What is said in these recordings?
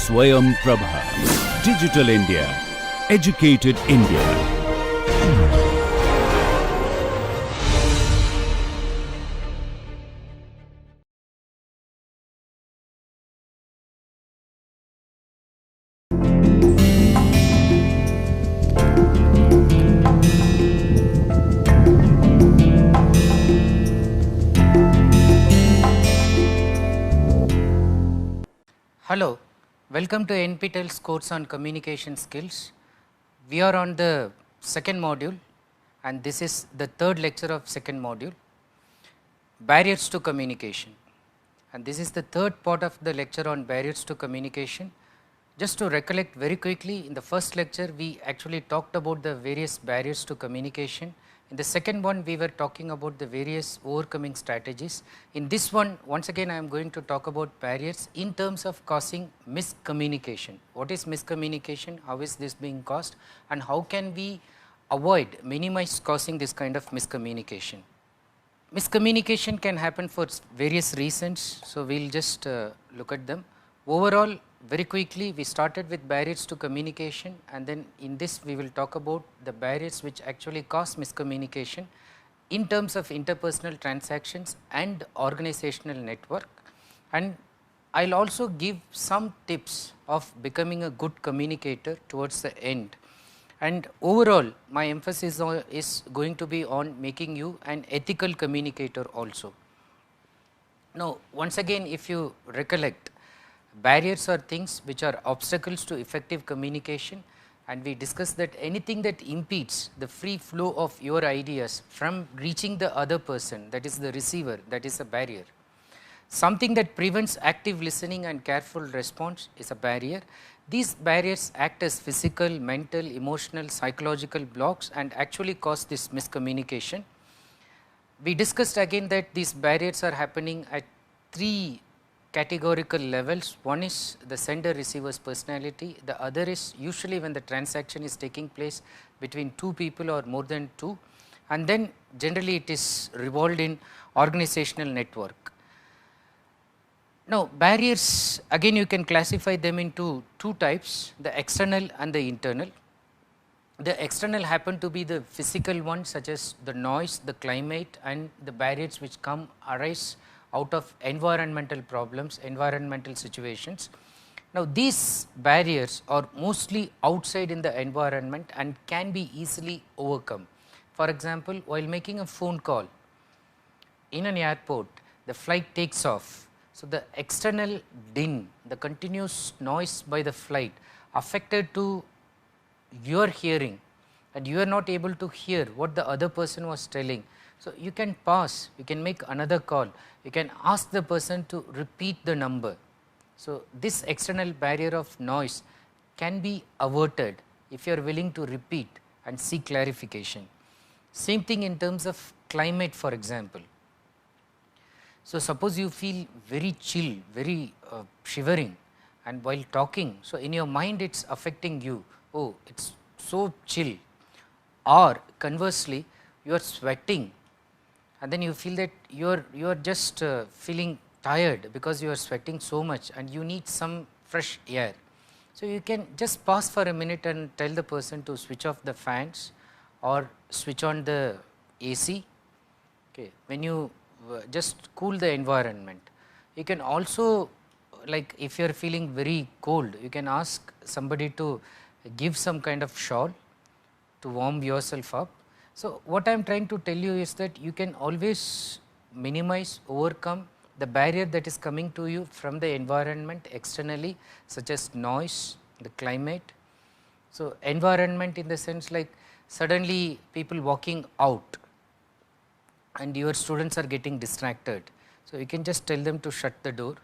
Swayam Prabha. Digital India. Educated India. Hello, welcome to NPTEL's course on communication skills. We are on the second module and this is the third lecture of second module, barriers to communication. And this is the third part of the lecture on barriers to communication. Just to recollect very quickly, in the first lecture we actually talked about the various barriers to communication. In the second one we were talking about the various overcoming strategies. In this one, once again I am going to talk about barriers in terms of causing miscommunication. What is miscommunication? How is this being caused? And how can we avoid, minimize causing this kind of miscommunication? Miscommunication can happen for various reasons, so we will just look at them. Overall, very quickly we started with barriers to communication, and then in this we will talk about the barriers which actually cause miscommunication in terms of interpersonal transactions and organizational network, and I will also give some tips of becoming a good communicator towards the end. And overall my emphasis is going to be on making you an ethical communicator also. Now once again, if you recollect, barriers are things which are obstacles to effective communication, and we discussed that anything that impedes the free flow of your ideas from reaching the other person, that is the receiver, that is a barrier. Something that prevents active listening and careful response is a barrier. These barriers act as physical, mental, emotional, psychological blocks and actually cause this miscommunication. We discussed again that these barriers are happening at three categorical levels. One is the sender receiver's personality, the other is usually when the transaction is taking place between two people or more than two, and then generally it is revolved in organizational network. Now barriers, again you can classify them into two types, the external and the internal. The external happen to be the physical ones such as the noise, the climate, and the barriers which arise out of environmental problems, environmental situations. Now these barriers are mostly outside in the environment and can be easily overcome. For example, while making a phone call in an airport, the flight takes off. So the external din, the continuous noise by the flight affected to your hearing, and you are not able to hear what the other person was telling. So you can pause, you can make another call, you can ask the person to repeat the number. So this external barrier of noise can be averted if you are willing to repeat and seek clarification. Same thing in terms of climate, for example. So suppose you feel very chill, very shivering, and while talking, so in your mind it is affecting you, oh it is so chill, or conversely you are sweating and then you feel that you are just feeling tired because you are sweating so much and you need some fresh air. So you can just pause for a minute and tell the person to switch off the fans or switch on the AC. Okay, when you just cool the environment. You can also, like if you are feeling very cold, you can ask somebody to give some kind of shawl to warm yourself up. So what I am trying to tell you is that you can always minimize, overcome the barrier that is coming to you from the environment externally, such as noise, the climate. So environment in the sense like suddenly people walking out and your students are getting distracted. So you can just tell them to shut the door,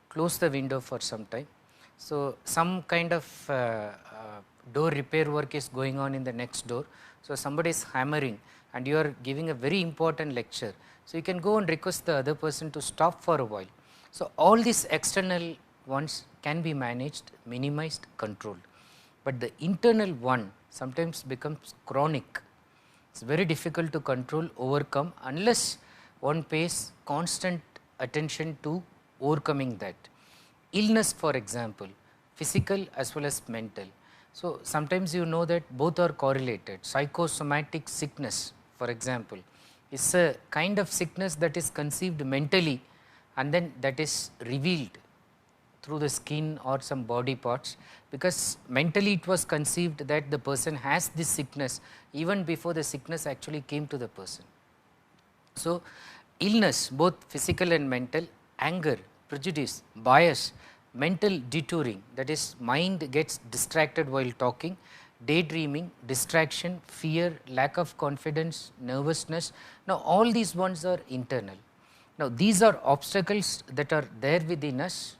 close the window for some time. So some kind of door repair work is going on in the next door. So somebody is hammering and you are giving a very important lecture. So you can go and request the other person to stop for a while. So all these external ones can be managed, minimized, controlled. But the internal one sometimes becomes chronic. It's very difficult to control, overcome unless one pays constant attention to overcoming that. Illness, for example, physical as well as mental. So, sometimes you know that both are correlated. Psychosomatic sickness, for example, is a kind of sickness that is conceived mentally and then that is revealed through the skin or some body parts, because mentally it was conceived that the person has this sickness even before the sickness actually came to the person. So, illness, both physical and mental, anger, prejudice, bias, mental detouring, that is mind gets distracted while talking, daydreaming, distraction, fear, lack of confidence, nervousness. Now, all these ones are internal. Now, these are obstacles that are there within us,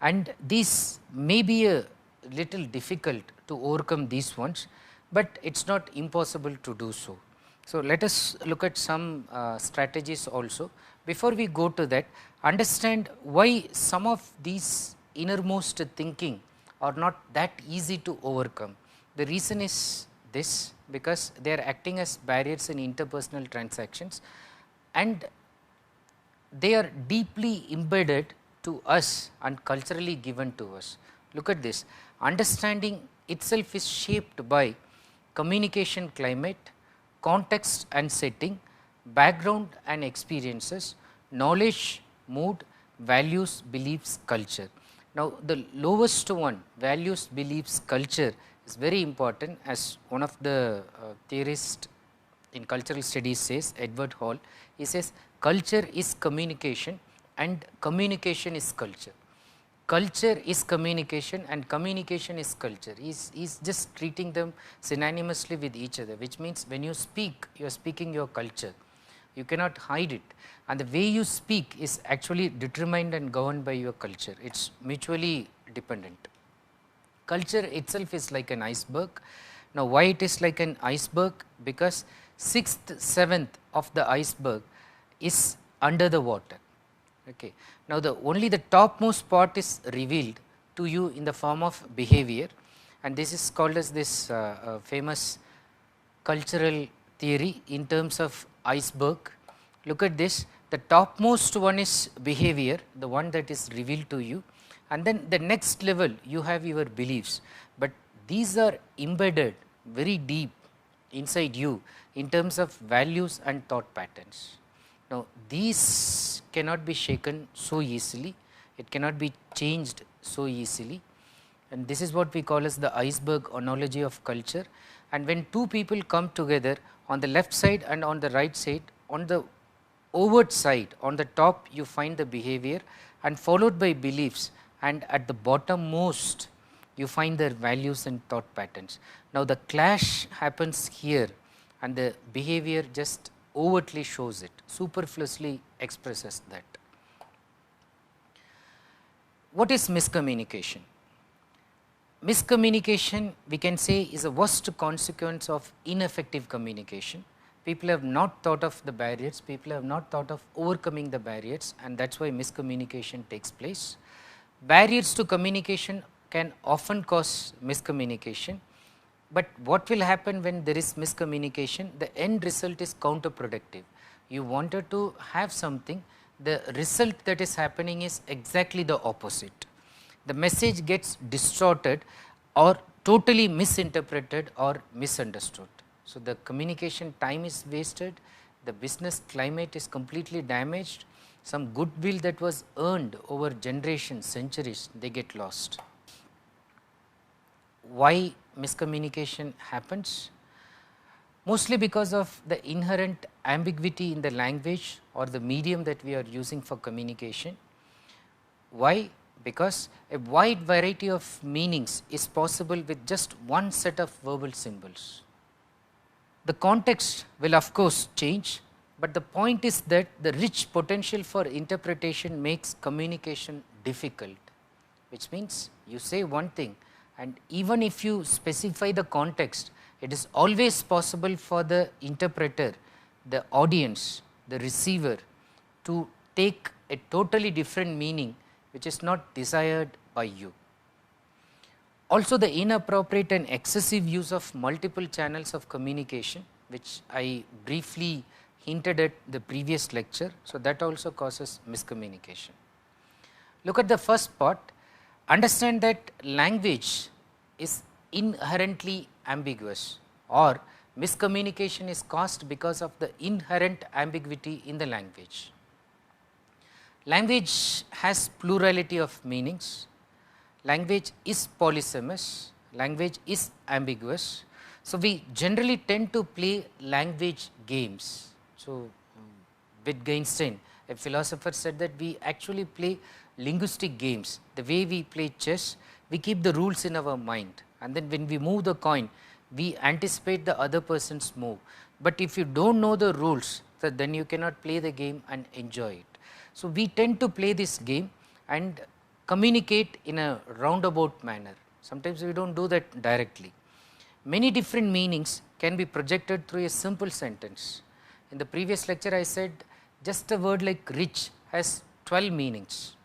and these may be a little difficult to overcome these ones, but it is not impossible to do so. So, let us look at some strategies also. Before we go to that, understand why some of these innermost thinking are not that easy to overcome. The reason is this, because they are acting as barriers in interpersonal transactions and they are deeply embedded to us and culturally given to us. Look at this, understanding itself is shaped by communication climate, context and setting, background and experiences, knowledge, mood, values, beliefs, culture. Now, the lowest one, values, beliefs, culture, is very important, as one of the theorists in cultural studies says, Edward Hall. He says culture is communication and communication is culture. Culture is communication and communication is culture. He is just treating them synonymously with each other, which means when you speak, you are speaking your culture. You cannot hide it, and the way you speak is actually determined and governed by your culture. It is mutually dependent. Culture itself is like an iceberg. Now, why it is like an iceberg? Because 6th, 7th of the iceberg is under the water. Okay. Now, only the topmost part is revealed to you in the form of behavior, and this is called as this famous cultural theory in terms of iceberg. Look at this, the topmost one is behavior, the one that is revealed to you, and then the next level you have your beliefs, but these are embedded very deep inside you in terms of values and thought patterns. Now, these cannot be shaken so easily, it cannot be changed so easily, and this is what we call as the iceberg analogy of culture. And when two people come together, on the left side and on the right side, on the overt side, on the top you find the behavior and followed by beliefs, and at the bottom most you find their values and thought patterns. Now, the clash happens here and the behavior just overtly shows it, superfluously expresses that. What is miscommunication? Miscommunication, we can say, is a worst consequence of ineffective communication. People have not thought of the barriers, people have not thought of overcoming the barriers, and that is why miscommunication takes place. Barriers to communication can often cause miscommunication, but what will happen when there is miscommunication? The end result is counterproductive. You wanted to have something, the result that is happening is exactly the opposite. The message gets distorted or totally misinterpreted or misunderstood. So, the communication time is wasted, the business climate is completely damaged, some goodwill that was earned over generations, centuries, they get lost. Why miscommunication happens? Mostly because of the inherent ambiguity in the language or the medium that we are using for communication. Why? Because a wide variety of meanings is possible with just one set of verbal symbols. The context will of course change, but the point is that the rich potential for interpretation makes communication difficult, which means you say one thing, and even if you specify the context, it is always possible for the interpreter, the audience, the receiver to take a totally different meaning which is not desired by you. Also, the inappropriate and excessive use of multiple channels of communication, which I briefly hinted at the previous lecture. So, that also causes miscommunication. Look at the first part, understand that language is inherently ambiguous, or miscommunication is caused because of the inherent ambiguity in the language. Language has plurality of meanings, language is polysemous, language is ambiguous. So, we generally tend to play language games. So, Wittgenstein, a philosopher, said that we actually play linguistic games. The way we play chess, we keep the rules in our mind, and then when we move the coin, we anticipate the other person's move. But if you do not know the rules, then you cannot play the game and enjoy it. So, we tend to play this game and communicate in a roundabout manner. Sometimes we do not do that directly. Many different meanings can be projected through a simple sentence. In the previous lecture, I said just a word like rich has 12 meanings.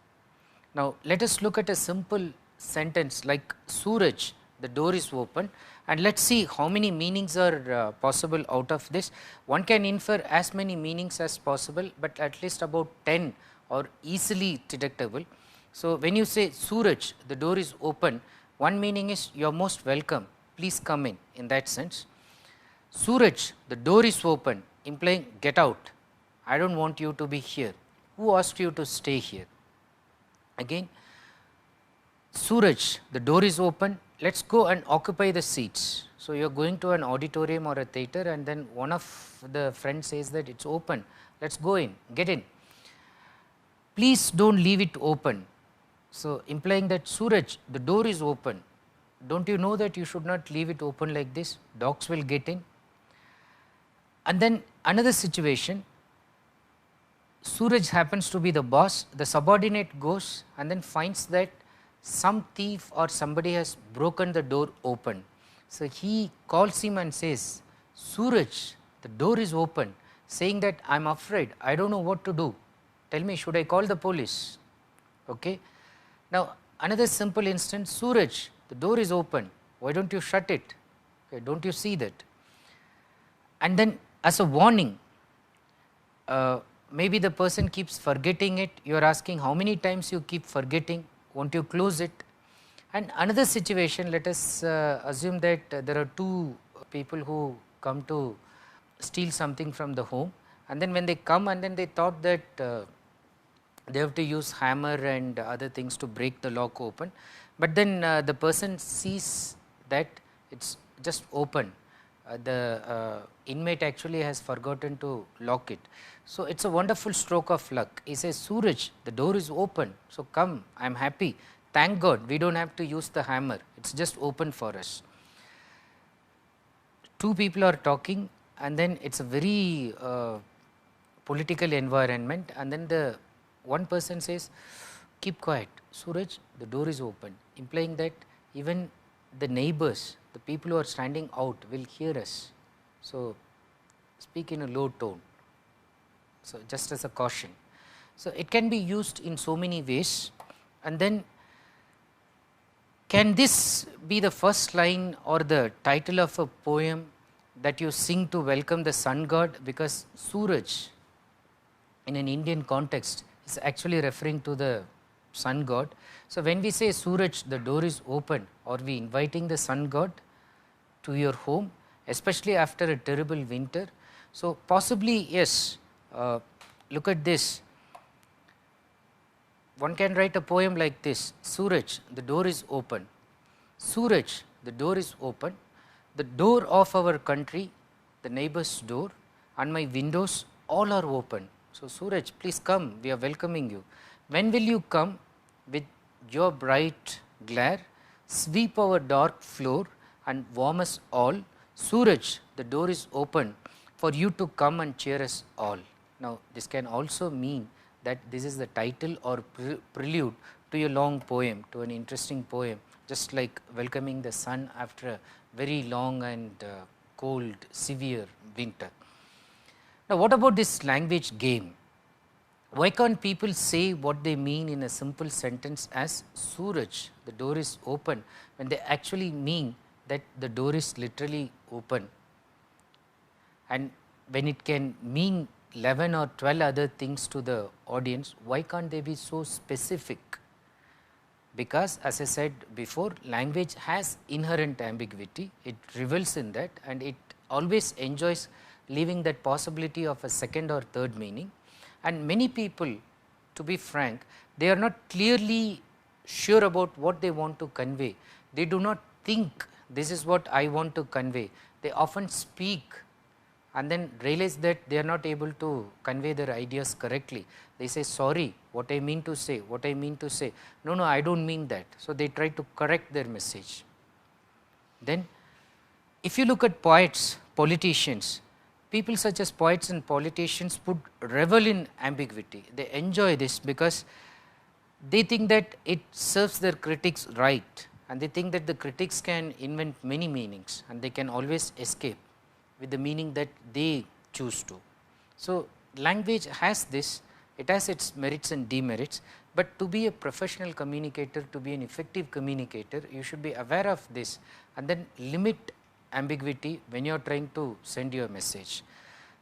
Now, let us look at a simple sentence like Suraj, the door is open, and let us see how many meanings are possible out of this. One can infer as many meanings as possible, but at least about 10 are easily detectable. So, when you say Suraj, the door is open, one meaning is you are most welcome, please come in that sense. Suraj, the door is open, implying get out, I do not want you to be here, who asked you to stay here? Again, Suraj, the door is open, let us go and occupy the seats. So, you are going to an auditorium or a theatre, and then one of the friends says that it is open, let us go in, get in. Please do not leave it open. So, implying that Suraj, the door is open, do not you know that you should not leave it open like this, dogs will get in. And then another situation, Suraj happens to be the boss, the subordinate goes and then finds that some thief or somebody has broken the door open. So, he calls him and says, Suraj, the door is open, saying that I am afraid, I do not know what to do, tell me, should I call the police? Okay. Now, another simple instance, Suraj, the door is open, why do not you shut it? Okay, do not you see that? And then as a warning, maybe the person keeps forgetting it, you are asking how many times you keep forgetting, won't you close it? And another situation, let us assume that there are two people who come to steal something from the home, and then when they come and then they thought that they have to use hammer and other things to break the lock open, but then the person sees that it is just open, the inmate actually has forgotten to lock it. So, it is a wonderful stroke of luck. He says, Suraj, the door is open, so come, I am happy, thank God we do not have to use the hammer, it is just open for us. Two people are talking, and then it is a very political environment, and then the one person says, keep quiet, Suraj, the door is open, implying that even the neighbors, the people who are standing out will hear us. So, speak in a low tone. So, just as a caution. So, it can be used in so many ways, and then can this be the first line or the title of a poem that you sing to welcome the sun god, because Suraj in an Indian context is actually referring to the sun god. So, when we say Suraj, the door is open, are we inviting the sun god to your home, especially after a terrible winter? So, possibly yes, look at this, one can write a poem like this, Suraj, the door is open, Suraj, the door is open, the door of our country, the neighbor's door and my windows all are open. So, Suraj, please come, we are welcoming you. When will you come? With your bright glare, sweep our dark floor and warm us all. Suraj, the door is open for you to come and cheer us all. Now, this can also mean that this is the title or prelude to a long poem, to an interesting poem, just like welcoming the sun after a very long and cold, severe winter. Now, what about this language game? Why can't people say what they mean in a simple sentence as Suraj, the door is open, when they actually mean that the door is literally open? And when it can mean 11 or 12 other things to the audience, why can't they be so specific? because as I said before, language has inherent ambiguity, it revels in that, and it always enjoys leaving that possibility of a second or third meaning. And many people, to be frank, they are not clearly sure about what they want to convey. They do not think this is what I want to convey. They often speak and then realize that they are not able to convey their ideas correctly. They say, sorry, what I mean to say, what I mean to say. No, I do not mean that. So, they try to correct their message. Then if you look at poets, politicians, people such as poets and politicians would revel in ambiguity. They enjoy this because they think that it serves their critics right, and they think that the critics can invent many meanings and they can always escape with the meaning that they choose to. So, language has this, it has its merits and demerits, but to be a professional communicator, to be an effective communicator, you should be aware of this and then limit ambiguity when you are trying to send your message.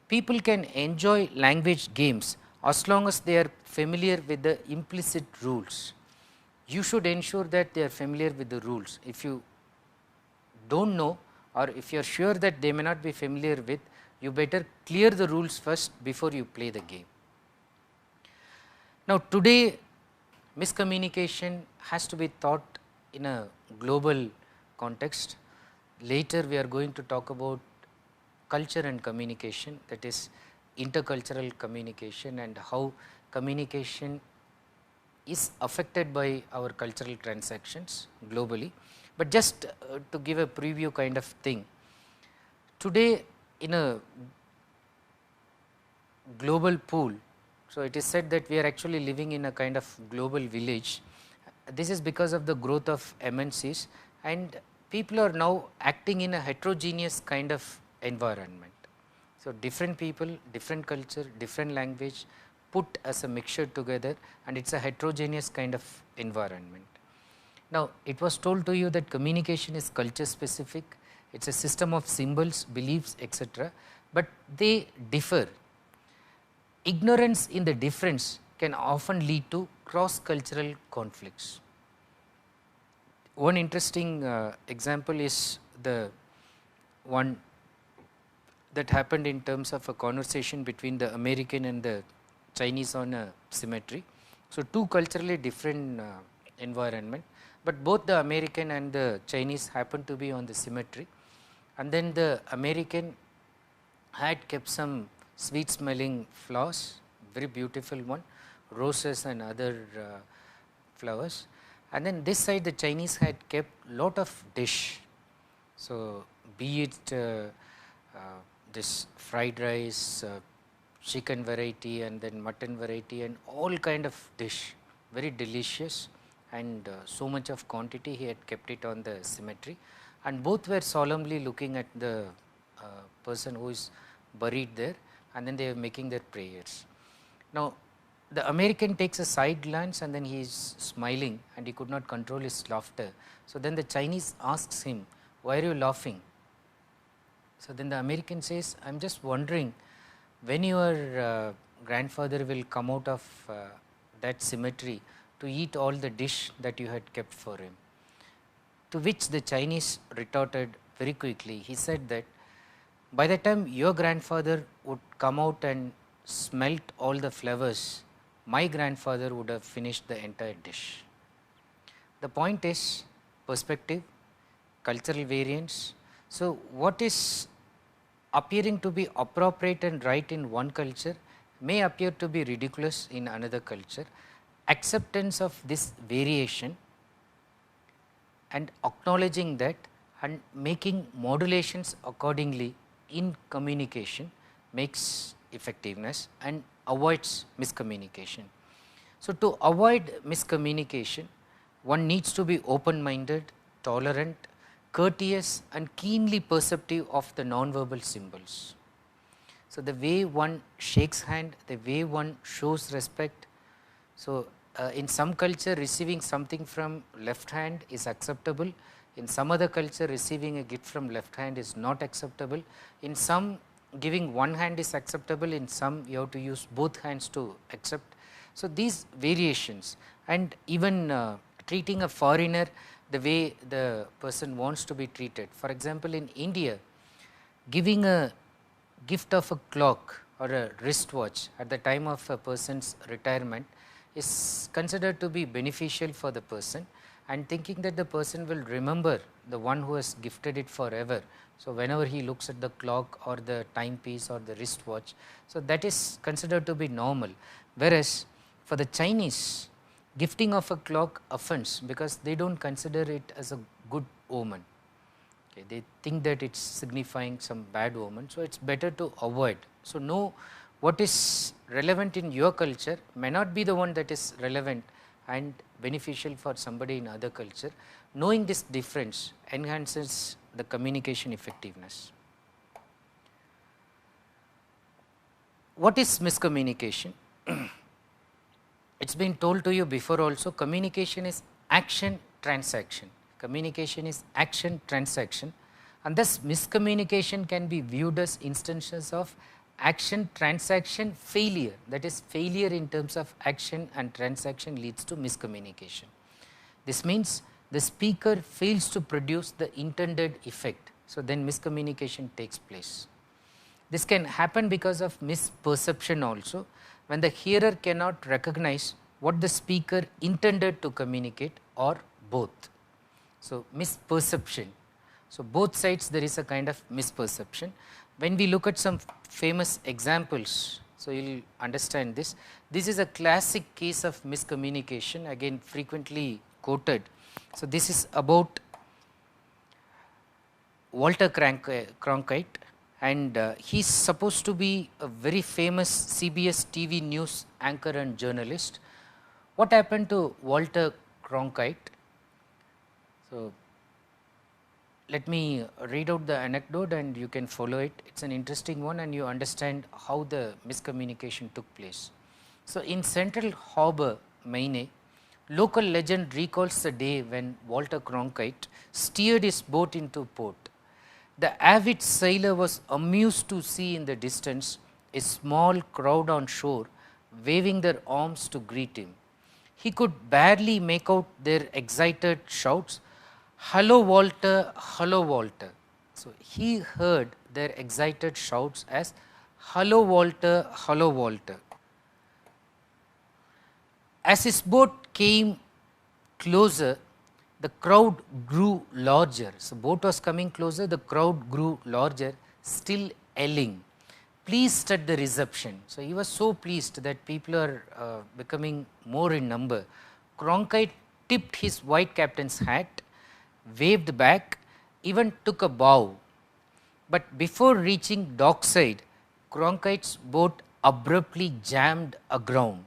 People can enjoy language games as long as they are familiar with the implicit rules. You should ensure that they are familiar with the rules. If you do not know, or if you are sure that they may not be familiar with, you better clear the rules first before you play the game. Now, today miscommunication has to be thought in a global context. Later we are going to talk about culture and communication, that is intercultural communication, and how communication is affected by our cultural transactions globally. But just to give a preview kind of thing, today in a global pool, so it is said that we are actually living in a kind of global village. This is because of the growth of MNCs, and people are now acting in a heterogeneous kind of environment. So, different people, different culture, different language put as a mixture together, and it is a heterogeneous kind of environment. Now, it was told to you that communication is culture specific, it is a system of symbols, beliefs, etc., but they differ. Ignorance in the difference can often lead to cross cultural conflicts. One interesting example is the one that happened in terms of a conversation between the American and the Chinese on a symmetry. So, two culturally different environment, but both the American and the Chinese happened to be on the symmetry, and then the American had kept some sweet smelling flowers, very beautiful one, roses and other flowers, and then this side the Chinese had kept lot of dish. So, be it this fried rice, chicken variety, and then mutton variety, and all kind of dish, very delicious, and so much of quantity he had kept it on the symmetry, and both were solemnly looking at the person who is buried there, and then they were making their prayers. Now, the American takes a side glance and then he is smiling and he could not control his laughter. So, then the Chinese asks him, why are you laughing? So, then the American says, I am just wondering when your grandfather will come out of that cemetery to eat all the dish that you had kept for him. To which the Chinese retorted very quickly, he said that by the time your grandfather would come out and smelt all the flowers, my grandfather would have finished the entire dish. The point is perspective, cultural variance. So, what is appearing to be appropriate and right in one culture may appear to be ridiculous in another culture. Acceptance of this variation and acknowledging that and making modulations accordingly in communication makes effectiveness and avoids miscommunication. So, to avoid miscommunication, one needs to be open minded, tolerant, courteous and keenly perceptive of the non-verbal symbols. So, the way one shakes hand, the way one shows respect. So, in some culture receiving something from left hand is acceptable, in some other culture receiving a gift from left hand is not acceptable, in some giving one hand is acceptable, in some you have to use both hands to accept. So, these variations and even treating a foreigner the way the person wants to be treated. For example, in India, giving a gift of a clock or a wristwatch at the time of a person's retirement is considered to be beneficial for the person, and thinking that the person will remember the one who has gifted it forever. So, whenever he looks at the clock or the timepiece or the wristwatch, so that is considered to be normal. Whereas, for the Chinese, gifting of a clock offends because they do not consider it as a good omen. Okay, they think that it is signifying some bad omen. So, it is better to avoid. So, know what is relevant in your culture may not be the one that is relevant and beneficial for somebody in other culture. Knowing this difference enhances the communication effectiveness. What is miscommunication? It has been told to you before also, communication is action transaction. Communication is action transaction, and thus miscommunication can be viewed as instances of action transaction failure, that is failure in terms of action and transaction leads to miscommunication. This means the speaker fails to produce the intended effect. So, then miscommunication takes place. This can happen because of misperception also, when the hearer cannot recognize what the speaker intended to communicate, or both. So, misperception. So, both sides there is a kind of misperception. When we look at some famous examples, so you will understand this. This is a classic case of miscommunication, again frequently quoted. So, this is about Walter Cronkite, and he is supposed to be a very famous CBS TV news anchor and journalist. What happened to Walter Cronkite? So, let me read out the anecdote and you can follow it. It is an interesting one and you understand how the miscommunication took place. So, in Central Harbour, Maine, local legend recalls the day when Walter Cronkite steered his boat into port. The avid sailor was amused to see in the distance a small crowd on shore waving their arms to greet him. He could barely make out their excited shouts, "Hello Walter, hello Walter." So, he heard their excited shouts as "Hello Walter, hello Walter." As his boat came closer, the crowd grew larger. So, boat was coming closer, the crowd grew larger, still yelling, pleased at the reception. So, he was so pleased that people are becoming more in number. Cronkite tipped his white captain's hat, waved back, even took a bow. But before reaching dockside, Cronkite's boat abruptly jammed aground.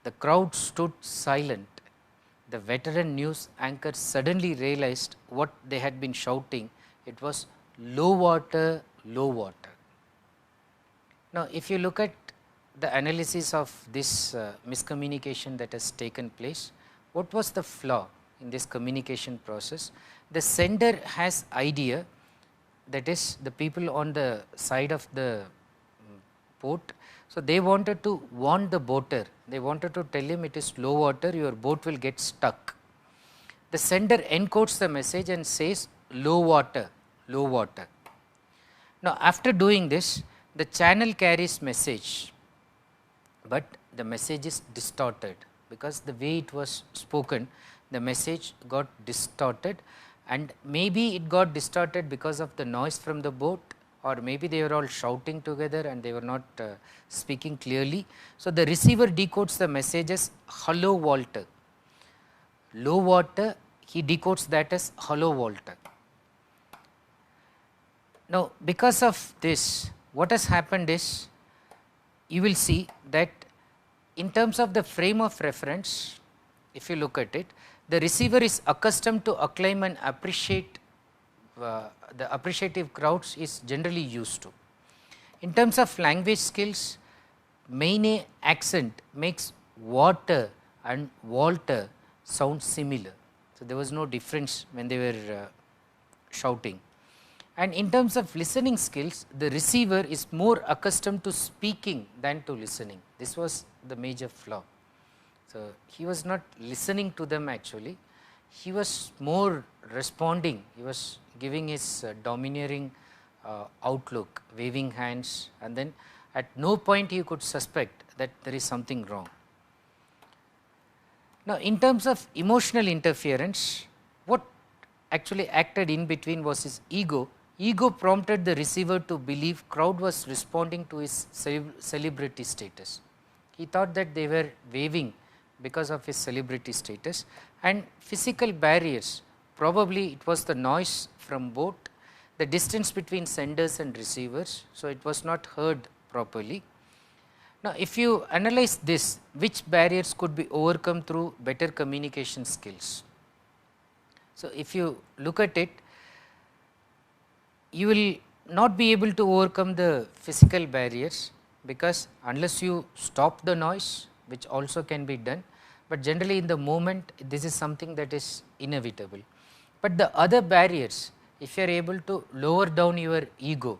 The crowd stood silent. The veteran news anchor suddenly realized what they had been shouting. It was low water, low water. Now, if you look at the analysis of this miscommunication that has taken place, what was the flaw in this communication process? The sender has idea, that is the people on the side of the port. So, they wanted to warn the boater, they wanted to tell him it is low water, your boat will get stuck. The sender encodes the message and says low water, low water. Now, after doing this, the channel carries message, but the message is distorted because the way it was spoken, the message got distorted, and maybe it got distorted because of the noise from the boat, or maybe they were all shouting together and they were not speaking clearly. So, the receiver decodes the message as hello Walter. Low water, he decodes that as hello Walter. Now, because of this, what has happened is, you will see that in terms of the frame of reference, if you look at it, the receiver is accustomed to acclaim and appreciate the appreciative crowds is generally used to. In terms of language skills, Maine accent makes water and Walter sound similar. So, there was no difference when they were shouting. And in terms of listening skills, the receiver is more accustomed to speaking than to listening. This was the major flaw. So, he was not listening to them actually, he was more responding, he was giving his domineering outlook, waving hands, and then at no point you could suspect that there is something wrong. Now, in terms of emotional interference, what actually acted in between was his ego. Ego prompted the receiver to believe crowd was responding to his celebrity status. He thought that they were waving because of his celebrity status, and physical barriers, probably it was the noise from both, the distance between senders and receivers, so it was not heard properly. Now, if you analyze this, which barriers could be overcome through better communication skills? So, if you look at it, you will not be able to overcome the physical barriers, because unless you stop the noise, which also can be done, but generally in the moment this is something that is inevitable. But the other barriers, if you are able to lower down your ego,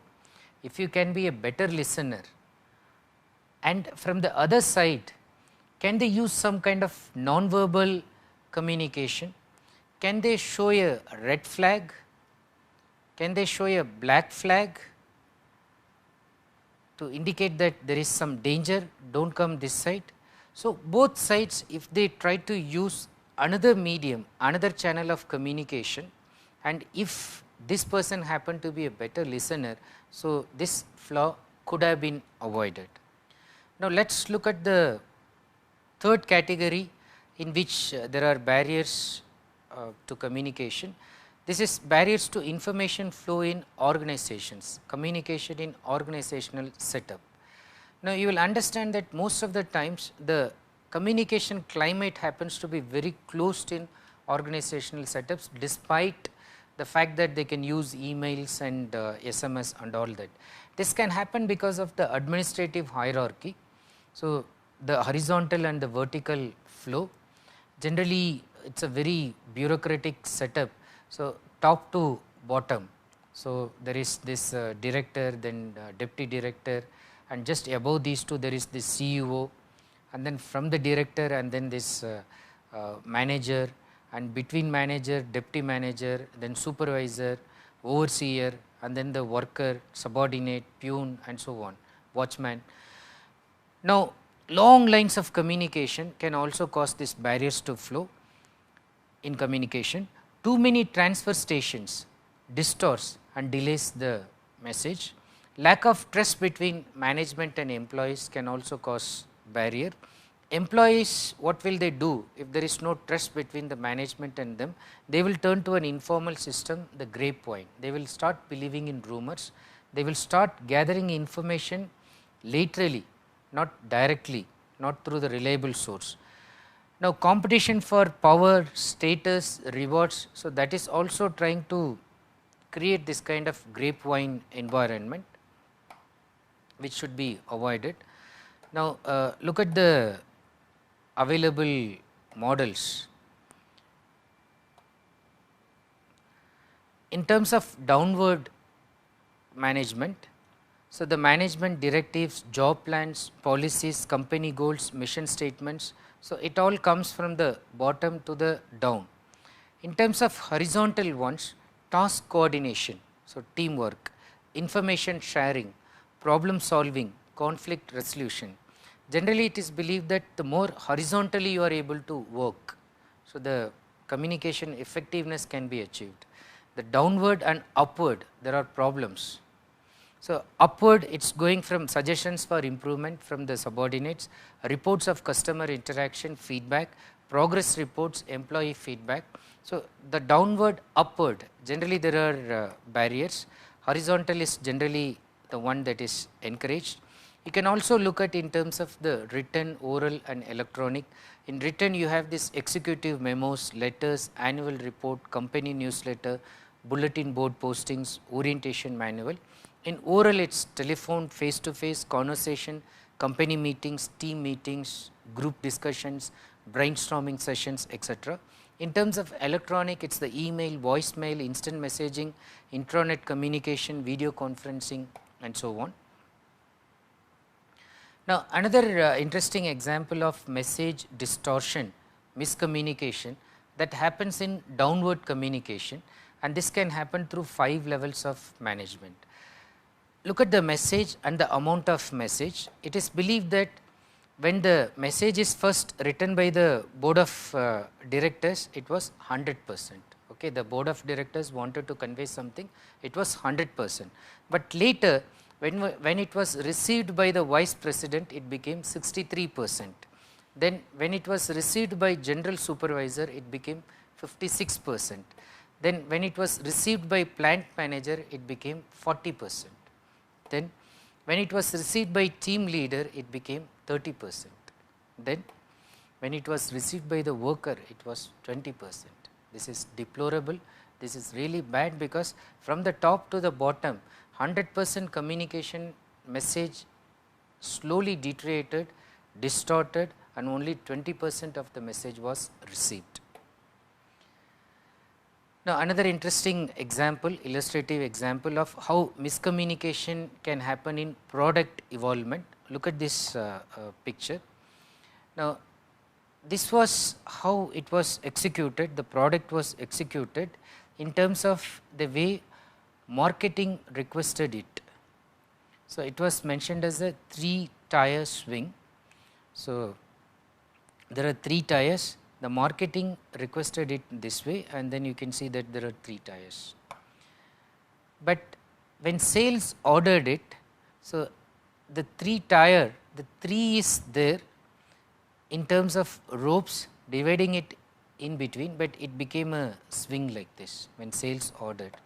if you can be a better listener, and from the other side, can they use some kind of non-verbal communication? Can they show a red flag? Can they show a black flag to indicate that there is some danger, don't come this side? So, both sides, if they try to use another medium, another channel of communication, and if this person happened to be a better listener, so this flaw could have been avoided. Now, let us look at the third category in which there are barriers to communication. This is barriers to information flow in organizations, communication in organizational setup. Now, you will understand that most of the times the communication climate happens to be very closed in organizational setups, despite the fact that they can use emails and SMS and all that. This can happen because of the administrative hierarchy. So, the horizontal and the vertical flow, generally it is a very bureaucratic setup. So, top to bottom. So, there is this director, then deputy director, and just above these two there is this CEO, and then from the director and then this manager, and between manager, deputy manager, then supervisor, overseer, and then the worker, subordinate, peon, and so on, watchman. Now, long lines of communication can also cause these barriers to flow in communication. Too many transfer stations distorts and delays the message. Lack of trust between management and employees can also cause barrier. Employees, what will they do if there is no trust between the management and them? They will turn to an informal system, the grapevine. They will start believing in rumors. They will start gathering information laterally, not directly, not through the reliable source. Now, competition for power, status, rewards, so that is also trying to create this kind of grapevine environment, which should be avoided. Now, look at the available models. In terms of downward management, so the management directives, job plans, policies, company goals, mission statements, so it all comes from the bottom to the down. In terms of horizontal ones, task coordination, so teamwork, information sharing, problem solving, conflict resolution. Generally, it is believed that the more horizontally you are able to work, so the communication effectiveness can be achieved. The downward and upward, there are problems. So, upward it is going from suggestions for improvement from the subordinates, reports of customer interaction, feedback, progress reports, employee feedback. So, the downward, upward, generally there are barriers. Horizontal is generally the one that is encouraged. You can also look at in terms of the written, oral and electronic. In written you have this executive memos, letters, annual report, company newsletter, bulletin board postings, orientation manual. In oral it is telephone, face to face, conversation, company meetings, team meetings, group discussions, brainstorming sessions, etc. In terms of electronic, it is the email, voicemail, instant messaging, intranet communication, video conferencing and so on. Now, another interesting example of message distortion, miscommunication, that happens in downward communication, and this can happen through 5 levels of management. Look at the message and the amount of message. It is believed that when the message is first written by the board of directors, it was 100%. Okay, the board of directors wanted to convey something, it was 100%. But later, when it was received by the vice president, it became 63%. Then when it was received by general supervisor, it became 56%. Then when it was received by plant manager, it became 40%. Then when it was received by team leader, it became 30%. Then when it was received by the worker, it was 20%. This is deplorable. This is really bad, because from the top to the bottom, 100% communication message slowly deteriorated, distorted, and only 20% of the message was received. Now, another interesting example, illustrative example of how miscommunication can happen in product evolvement. Look at this picture. Now, this was how it was executed, the product was executed in terms of the way marketing requested it. So, it was mentioned as a 3-tire swing. So, there are 3 tires, the marketing requested it this way, and then you can see that there are 3 tires. But when sales ordered it, so the 3-tire, the 3 is there in terms of ropes dividing it in between, but it became a swing like this when sales ordered.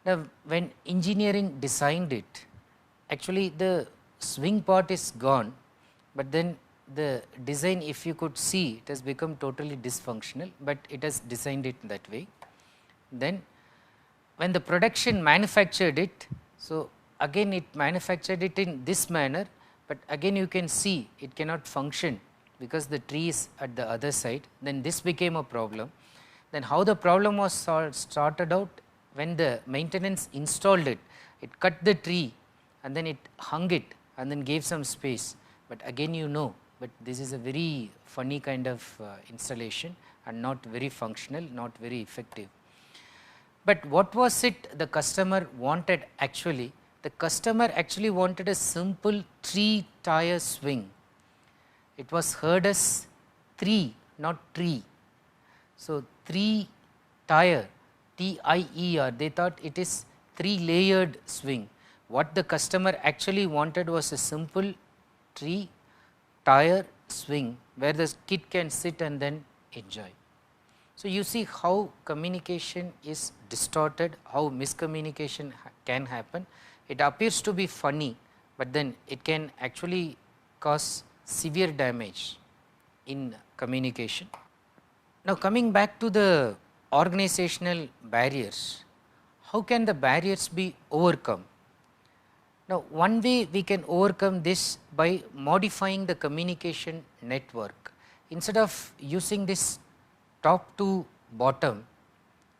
Now, when engineering designed it, actually the swing part is gone, but then the design, if you could see, it has become totally dysfunctional, but it has designed it that way. Then when the production manufactured it, so again it manufactured it in this manner, but again you can see it cannot function because the tree is at the other side. Then this became a problem. Then how the problem was sorted out, when the maintenance installed it, it cut the tree and then it hung it and then gave some space. But again, you know, but this is a very funny kind of installation and not very functional, not very effective. But what was it the customer wanted actually? The customer actually wanted a simple 3-tire swing. It was heard as 3, not tree. So, 3-tire, TIER, they thought it is 3-layered swing. What the customer actually wanted was a simple 3-tire swing where the kid can sit and then enjoy. So, you see how communication is distorted, how miscommunication can happen. It appears to be funny, but then it can actually cause severe damage in communication. Now, coming back to the organizational barriers, how can the barriers be overcome? Now, one way we can overcome this by modifying the communication network. Instead of using this top to bottom,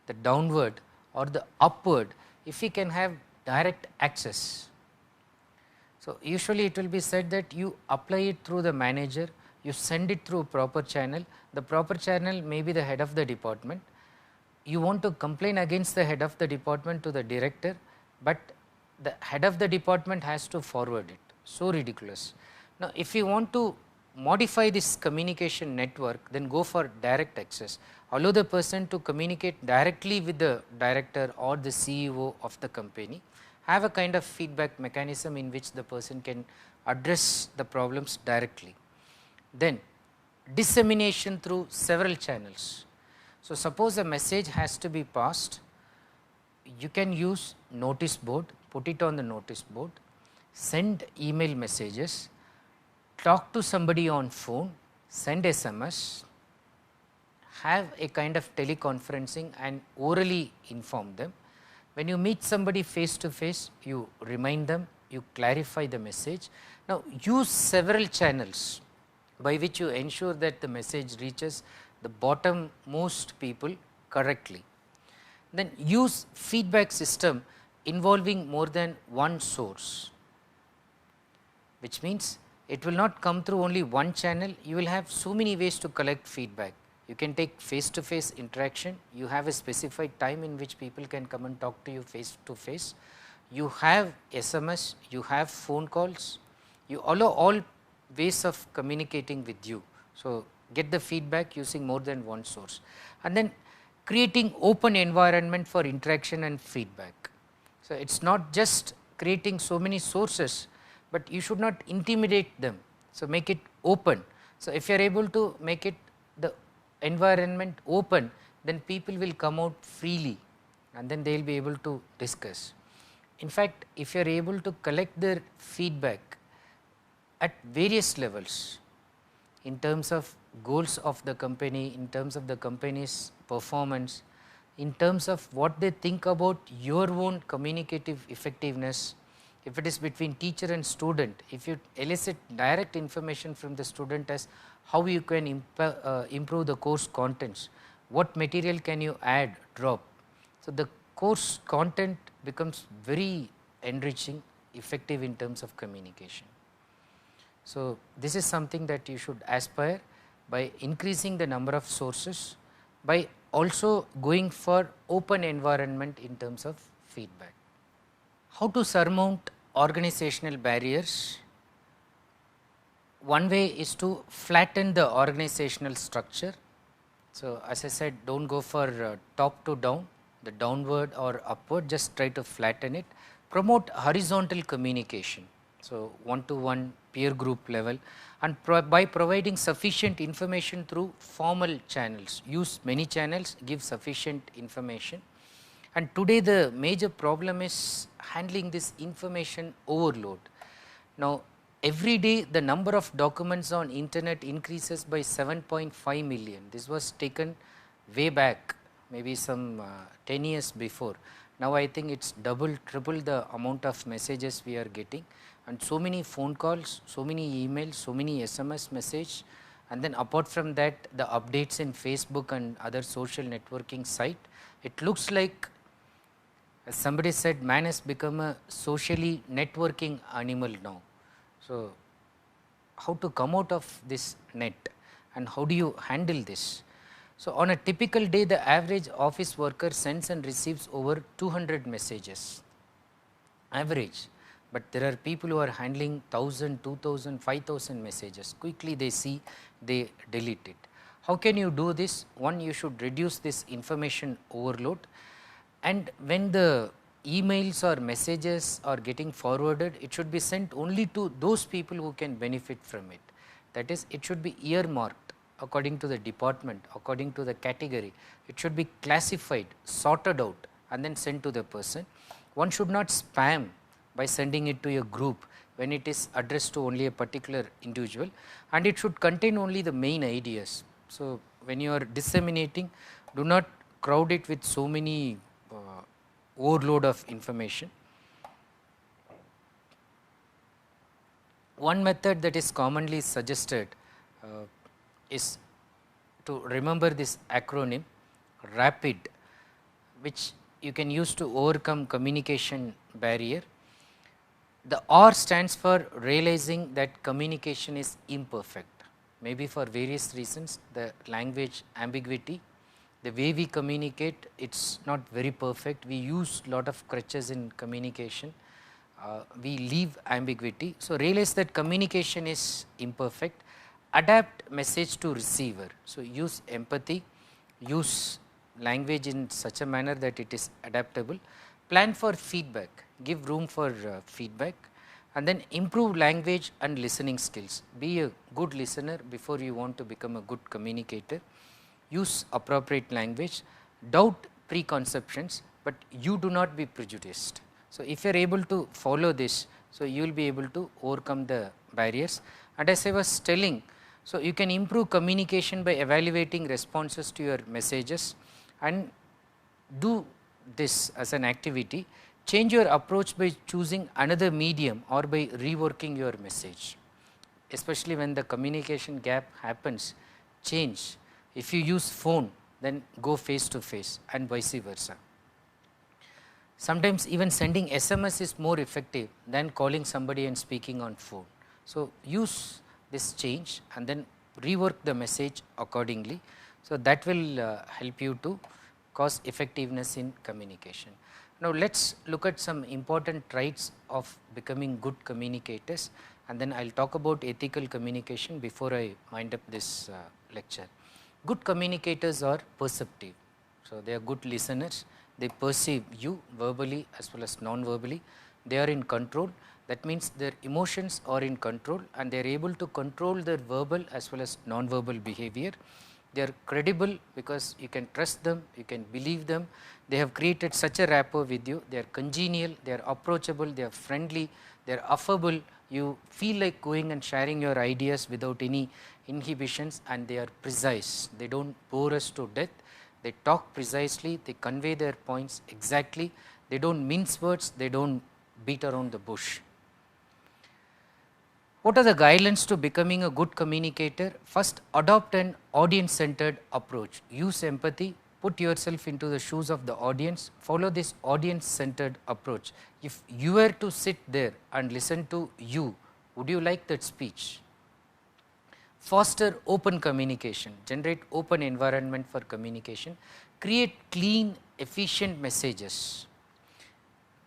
the downward or the upward, if we can have direct access. So, usually it will be said that you apply it through the manager, you send it through proper channel, the proper channel may be the head of the department. You want to complain against the head of the department to the director, but the head of the department has to forward it. So ridiculous. Now, if you want to modify this communication network, then go for direct access. Allow the person to communicate directly with the director or the CEO of the company. Have a kind of feedback mechanism in which the person can address the problems directly. Then dissemination through several channels. So, suppose a message has to be passed, you can use notice board, put it on the notice board, send email messages, talk to somebody on phone, send SMS, have a kind of teleconferencing and orally inform them. When you meet somebody face to face, you remind them, you clarify the message. Now, use several channels by which you ensure that the message reaches the bottommost people correctly. Then use feedback system involving more than one source. which means it will not come through only one channel, you will have so many ways to collect feedback. You can take face to face interaction, you have a specified time in which people can come and talk to you face to face, you have SMS, you have phone calls, you allow all ways of communicating with you. So, get the feedback using more than one source, and then creating open environment for interaction and feedback. So, it is not just creating so many sources, but you should not intimidate them. So, make it open. So, if you are able to make it the environment open, then people will come out freely and then they will be able to discuss. In fact, if you are able to collect their feedback at various levels in terms of goals of the company, in terms of the company's performance, in terms of what they think about your own communicative effectiveness, if it is between teacher and student, if you elicit direct information from the student as how you can improve the course contents, what material can you add, drop. So, the course content becomes very enriching, effective in terms of communication. So, this is something that you should aspire by increasing the number of sources, by also going for open environment in terms of feedback. How to surmount organizational barriers? One way is to flatten the organizational structure. So, as I said, do not go for top to down, the downward or upward, just try to flatten it. Promote horizontal communication. So, one to one peer group level, and by providing sufficient information through formal channels, use many channels, give sufficient information. And today the major problem is handling this information overload. Now, every day the number of documents on internet increases by 7.5 million. This was taken way back, maybe some 10 years before. Now, I think it is double, triple the amount of messages we are getting, and so many phone calls, so many emails, so many SMS message, and then apart from that the updates in Facebook and other social networking site. It looks like, as somebody said, man has become a socially networking animal now. So, how to come out of this net and how do you handle this? So, on a typical day the average office worker sends and receives over 200 messages, average, but there are people who are handling 1000, 2000, 5000 messages. Quickly they see, they delete it. How can you do this? One, you should reduce this information overload, and when the emails or messages are getting forwarded, it should be sent only to those people who can benefit from it. That is, it should be earmarked according to the department, according to the category. It should be classified, sorted out, and then sent to the person. One should not spam by sending it to a group when it is addressed to only a particular individual, and it should contain only the main ideas. So, when you are disseminating, do not crowd it with so many overload of information. One method that is commonly suggested is to remember this acronym RAPID, which you can use to overcome communication barrier. The R stands for realizing that communication is imperfect, maybe for various reasons, the language ambiguity, the way we communicate, it is not very perfect, we use lot of crutches in communication, we leave ambiguity. So, realize that communication is imperfect, adapt message to receiver. So, use empathy, use language in such a manner that it is adaptable, plan for feedback, give room for feedback, and then improve language and listening skills. Be a good listener before you want to become a good communicator. Use appropriate language, doubt preconceptions, but you do not be prejudiced. So, if you are able to follow this, so you will be able to overcome the barriers. And as I was telling, so you can improve communication by evaluating responses to your messages, and do this as an activity. Change your approach by choosing another medium or by reworking your message, especially when the communication gap happens. Change. If you use phone, then go face to face, and vice versa. Sometimes even sending SMS is more effective than calling somebody and speaking on phone. So, use this change and then rework the message accordingly. So, that will help you to cause effectiveness in communication. Now, let us look at some important traits of becoming good communicators, and then I will talk about ethical communication before I wind up this lecture. Good communicators are perceptive. So, they are good listeners, they perceive you verbally as well as non-verbally, they are in control. That means their emotions are in control and they are able to control their verbal as well as non-verbal behavior. They are credible because you can trust them, you can believe them, they have created such a rapport with you, they are congenial, they are approachable, they are friendly, they are affable, you feel like going and sharing your ideas without any inhibitions, and they are precise, they do not bore us to death, they talk precisely, they convey their points exactly, they do not mince words, they do not beat around the bush. What are the guidelines to becoming a good communicator? First, adopt an audience centered approach. Use empathy, put yourself into the shoes of the audience, follow this audience centered approach. If you were to sit there and listen to you, would you like that speech? Foster open communication, generate open environment for communication, create clean, efficient messages,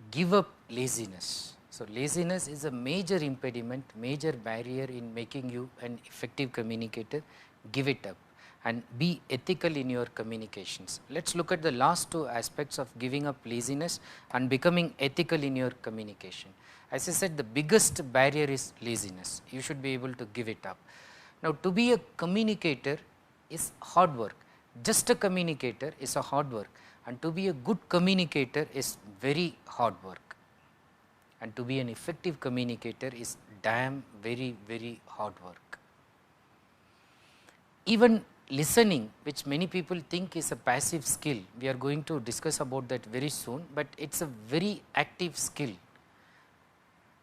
give up laziness. So, laziness is a major impediment, major barrier in making you an effective communicator. Give it up and be ethical in your communications. Let us look at the last two aspects of giving up laziness and becoming ethical in your communication. As I said, the biggest barrier is laziness. You should be able to give it up. Now, to be a communicator is hard work. Just a communicator is a hard work, and to be a good communicator is very hard work. And to be an effective communicator is damn very hard work. Even listening, which many people think is a passive skill, we are going to discuss about that very soon, but it is a very active skill.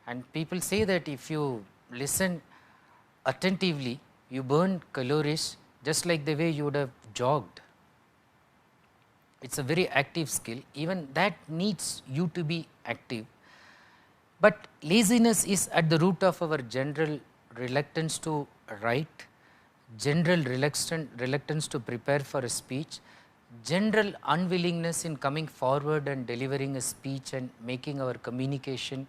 And people say that if you listen attentively, you burn calories just like the way you would have jogged. It is a very active skill, even that needs you to be active. But laziness is at the root of our general reluctance to write, general reluctance to prepare for a speech, general unwillingness in coming forward and delivering a speech and making our communication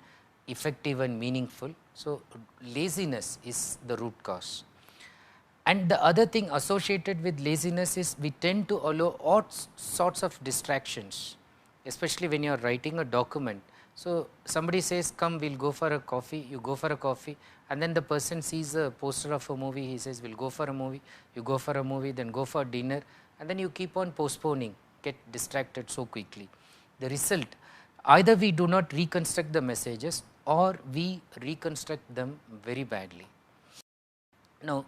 effective and meaningful. So, laziness is the root cause. And the other thing associated with laziness is we tend to allow all sorts of distractions, especially when you are writing a document. So, somebody says, come, we will go for a coffee, you go for a coffee, and then the person sees a poster of a movie, he says, we will go for a movie, you go for a movie, then go for dinner, and then you keep on postponing, get distracted so quickly. The result, either we do not reconstruct the messages or we reconstruct them very badly. Now,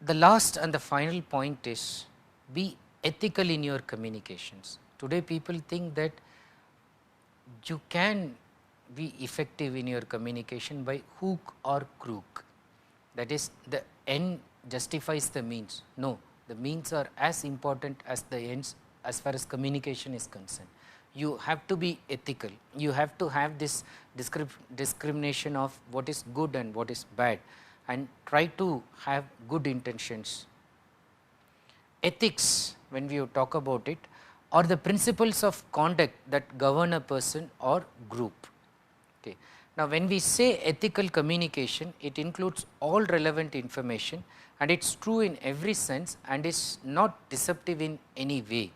the last and the final point is be ethical in your communications. Today people think that you can be effective in your communication by hook or crook. That is, the end justifies the means. No, the means are as important as the ends as far as communication is concerned. You have to be ethical. You have to have this discrimination of what is good and what is bad, and try to have good intentions. Ethics, when we talk about it, are the principles of conduct that govern a person or group. Okay. Now, when we say ethical communication, it includes all relevant information, and it is true in every sense and is not deceptive in any way.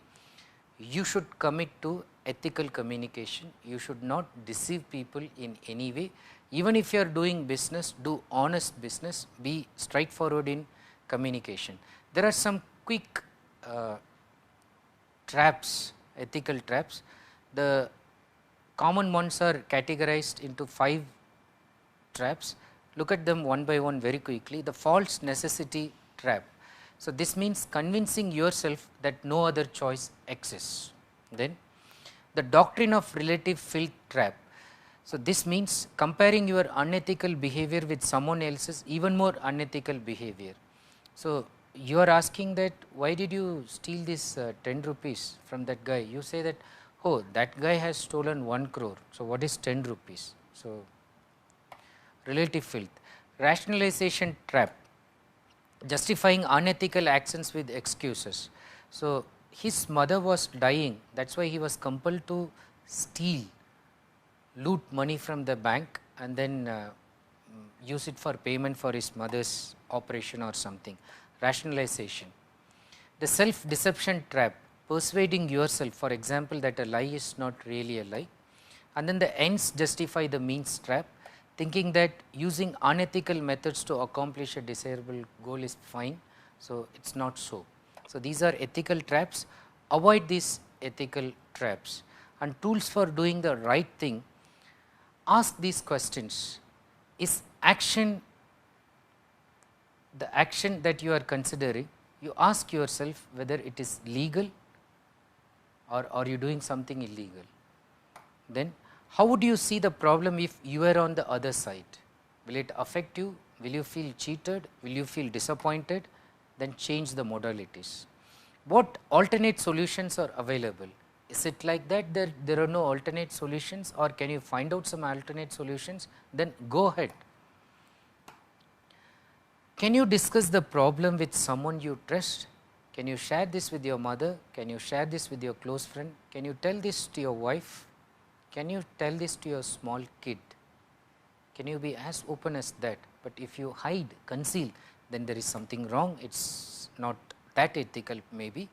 You should commit to ethical communication. You should not deceive people in any way. Even if you are doing business, do honest business, be straightforward in communication. There are some quick traps, ethical traps. The common ones are categorized into 5 traps. Look at them one by one very quickly. The false necessity trap. So, this means convincing yourself that no other choice exists. Then the doctrine of relative filth trap. So, this means comparing your unethical behavior with someone else's even more unethical behavior. So, you are asking that why did you steal this 10 rupees from that guy? You say that, oh, that guy has stolen 1 crore. So, what is 10 rupees? So, relative filth. Rationalization trap, justifying unethical actions with excuses. So, his mother was dying, that is why he was compelled to steal, loot money from the bank and then use it for payment for his mother's operation or something. Rationalization. The self deception trap, persuading yourself, for example, that a lie is not really a lie, and then the ends justify the means trap, thinking that using unethical methods to accomplish a desirable goal is fine. So, it is not so. So, these are ethical traps. Avoid these ethical traps. And tools for doing the right thing, ask these questions. Is action, the action that you are considering, you ask yourself whether it is legal or are you doing something illegal. Then how would you see the problem if you were on the other side? Will it affect you? Will you feel cheated? Will you feel disappointed? Then change the modalities. What alternate solutions are available? Is it like that there are no alternate solutions, or can you find out some alternate solutions? Then go ahead. Can you discuss the problem with someone you trust? Can you share this with your mother? Can you share this with your close friend? Can you tell this to your wife? Can you tell this to your small kid? Can you be as open as that? But if you hide, conceal, then there is something wrong. It is not that ethical maybe.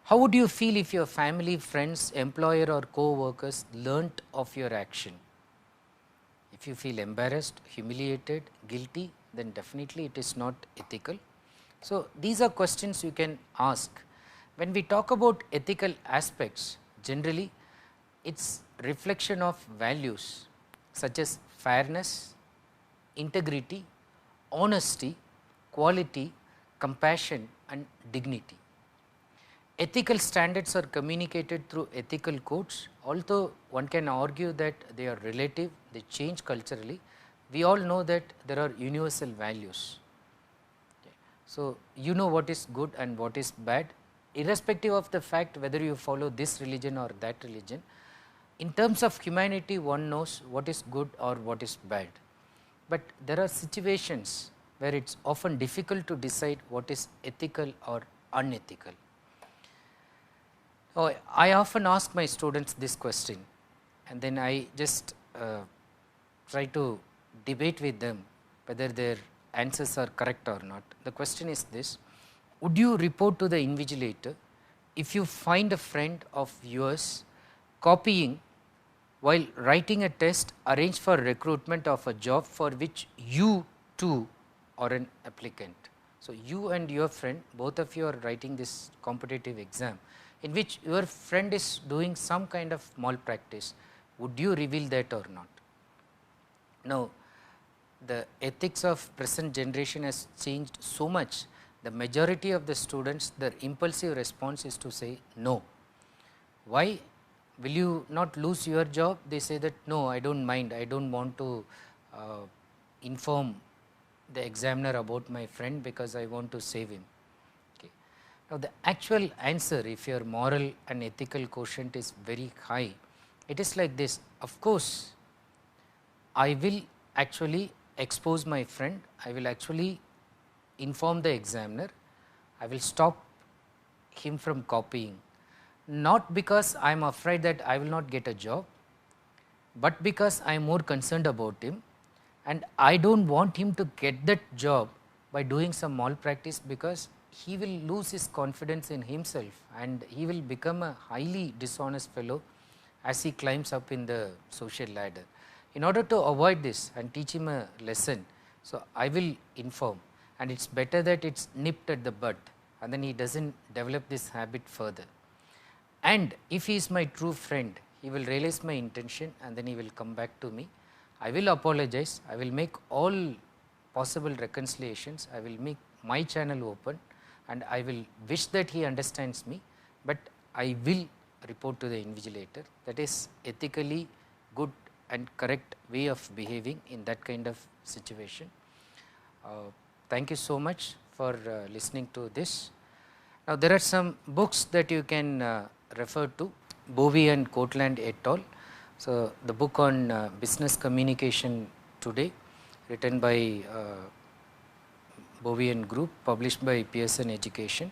How would you feel if your family, friends, employer or co-workers learnt of your action? If you feel embarrassed, humiliated, guilty, then definitely it is not ethical. So, these are questions you can ask. When we talk about ethical aspects, generally it is reflection of values such as fairness, integrity, honesty, quality, compassion and dignity. Ethical standards are communicated through ethical codes, although one can argue that they are relative, they change culturally. We all know that there are universal values. Okay. So, you know what is good and what is bad, irrespective of the fact whether you follow this religion or that religion. In terms of humanity, one knows what is good or what is bad, but there are situations where it is often difficult to decide what is ethical or unethical. I often ask my students this question, and then I just try to debate with them whether their answers are correct or not. The question is this: would you report to the invigilator if you find a friend of yours copying while writing a test arranged for recruitment of a job for which you too are an applicant? So, you and your friend, both of you are writing this competitive exam in which your friend is doing some kind of malpractice. Would you reveal that or not? Now, the ethics of present generation has changed so much. The majority of the students, their impulsive response is to say no. Why? Will you not lose your job? They say that no, I do not mind, I do not want to inform the examiner about my friend because I want to save him. Okay. Now, the actual answer, if your moral and ethical quotient is very high, it is like this: of course, I will actually expose my friend, I will actually inform the examiner, I will stop him from copying, not because I am afraid that I will not get a job, but because I am more concerned about him, and I do not want him to get that job by doing some malpractice, because he will lose his confidence in himself and he will become a highly dishonest fellow as he climbs up in the social ladder. In order to avoid this and teach him a lesson, so I will inform, and it is better that it is nipped at the bud and then he does not develop this habit further. And if he is my true friend, he will realize my intention and then he will come back to me. I will apologize, I will make all possible reconciliations, I will make my channel open, and I will wish that he understands me, but I will report to the invigilator. That is ethically good and correct way of behaving in that kind of situation. Thank you so much for listening to this. Now, there are some books that you can refer to, Bovey and Coatland et al. So, the book on business communication today, written by Bowie and Group, published by Pearson Education.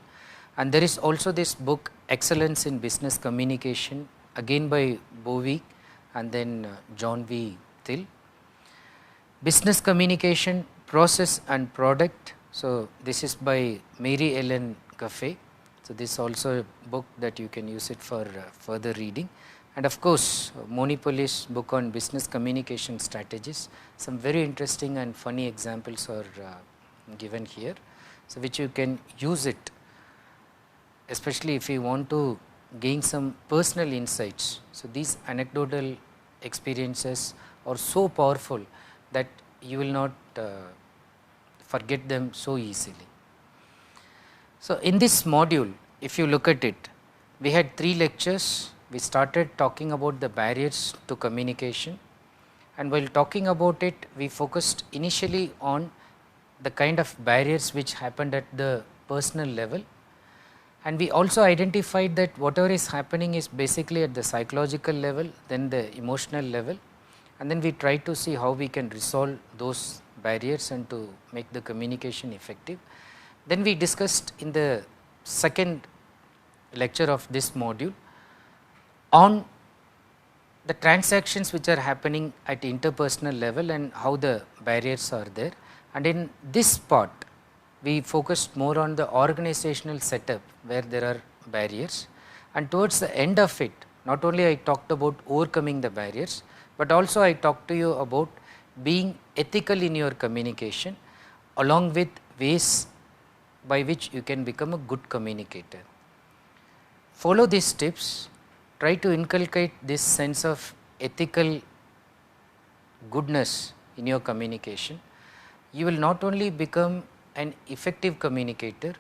And there is also this book, Excellence in Business Communication, again by Bowie and then John V. Thill. Business Communication, Process and Product. So this is by Mary Ellen Caffey. So this is also a book that you can use it for further reading. And of course, Moni Poli's book on business communication strategies. Some very interesting and funny examples are given here, so which you can use it, especially if you want to gain some personal insights. So these anecdotal experiences are so powerful that you will not forget them so easily. So in this module, if you look at it, we had 3 lectures. We started talking about the barriers to communication, and while talking about it, we focused initially on the kind of barriers which happened at the personal level, and we also identified that whatever is happening is basically at the psychological level, then the emotional level, and then we try to see how we can resolve those barriers and to make the communication effective. Then we discussed in the second lecture of this module on the transactions which are happening at interpersonal level and how the barriers are there. And in this part, we focused more on the organizational setup where there are barriers, and towards the end of it, not only I talked about overcoming the barriers, but also I talked to you about being ethical in your communication along with ways by which you can become a good communicator. Follow these tips, try to inculcate this sense of ethical goodness in your communication. You will not only become an effective communicator,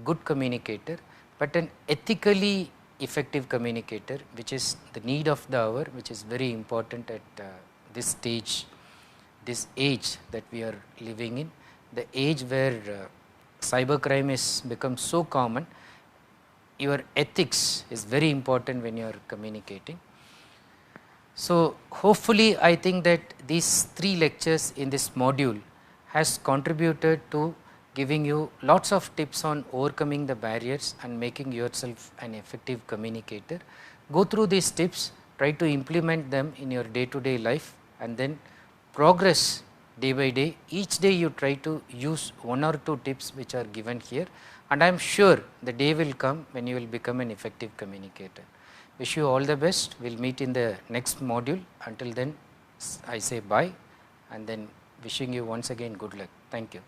good communicator, but an ethically effective communicator, which is the need of the hour, which is very important at this stage, this age that we are living in, the age where cybercrime has become so common. Your ethics is very important when you are communicating. So hopefully I think that these 3 lectures in this module has contributed to giving you lots of tips on overcoming the barriers and making yourself an effective communicator. Go through these tips, try to implement them in your day-to-day life, and then progress day by day. Each day you try to use 1 or 2 tips which are given here, and I am sure the day will come when you will become an effective communicator. Wish you all the best. We will meet in the next module. Until then, I say bye, and then wishing you once again good luck. Thank you.